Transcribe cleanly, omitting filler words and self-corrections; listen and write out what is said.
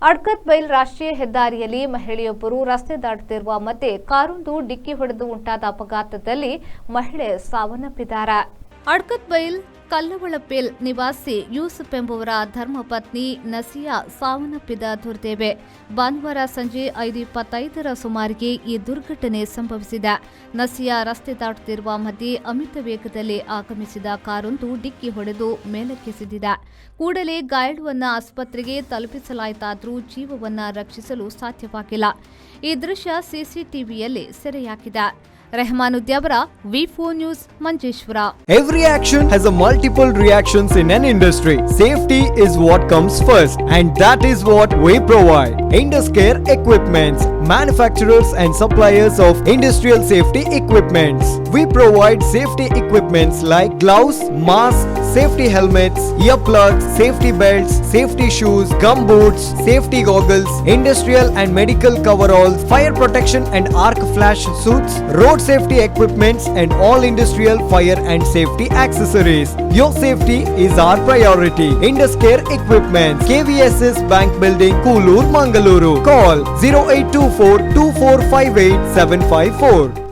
ಅಡ್ಕತ್ ಬೈಲ್ ರಾಷ್ಟ್ರೀಯ ಹೆದ್ದಾರಿಯಲ್ಲಿ ಮಹಿಳೆಯೊಬ್ಬರು ರಸ್ತೆ ದಾಟುತ್ತಿರುವ ಮಧ್ಯೆ ಕಾರೊಂದು ಡಿಕ್ಕಿ ಹೊಡೆದು ಉಂಟಾದ ಅಪಘಾತದಲ್ಲಿ ಮಹಿಳೆ ಸಾವನ್ನಪ್ಪಿದ್ದಾರೆ. ಅಡ್ಕತ್ ಬೈಲ್ ಕಲ್ಲವಳಪೇಲ್ ನಿವಾಸಿ ಯೂಸುಫ್ ಎಂಬುವರ ಧರ್ಮಪತ್ನಿ ನಸಿಯಾ ಸಾವನ್ನಪ್ಪಿದ ದುರ್ದೈವ. ಭಾನುವಾರ ಸಂಜೆ 5:25 ಸುಮಾರಿಗೆ ಈ ದುರ್ಘಟನೆ ಸಂಭವಿಸಿದೆ. ನಸಿಯಾ ರಸ್ತೆ ದಾಟುತ್ತಿರುವ ಮಧ್ಯೆ ಅಮಿತ ವೇಗದಲ್ಲಿ ಆಗಮಿಸಿದ ಕಾರೊಂದು ಡಿಕ್ಕಿ ಹೊಡೆದು ಮೇಲಕ್ಕೆಸೆದಿದೆ. ಕೂಡಲೇ ಗಾಯಾಳುವನ್ನ ಆಸ್ಪತ್ರೆಗೆ ತಲುಪಿಸಲಾಯಿತಾದರೂ ಜೀವವನ್ನ ರಕ್ಷಿಸಲು ಸಾಧ್ಯವಾಗಿಲ್ಲ. ಈ ದೃಶ್ಯ ಸಿಸಿಟಿವಿಯಲ್ಲಿ ಸೆರೆಯಾಗಿದೆ. ರೆಹಮಾನುದ್ಯಾವರ V4 news Manjeshwar. Every action has a multiple reactions in an industry. Safety is what comes first, and that is what we provide. Induscare Equipments, manufacturers and suppliers of industrial safety equipments. We provide safety equipments like gloves, masks, safety helmets, earplugs, safety belts, safety shoes, gum boots, safety goggles, industrial and medical coveralls, fire protection and arc flash suits, road safety equipments and all industrial fire and safety accessories. Your safety is our priority. Induscare Equipments, KVSS Bank Building, Koolur, Mangaluru. Call 0824 2458 754.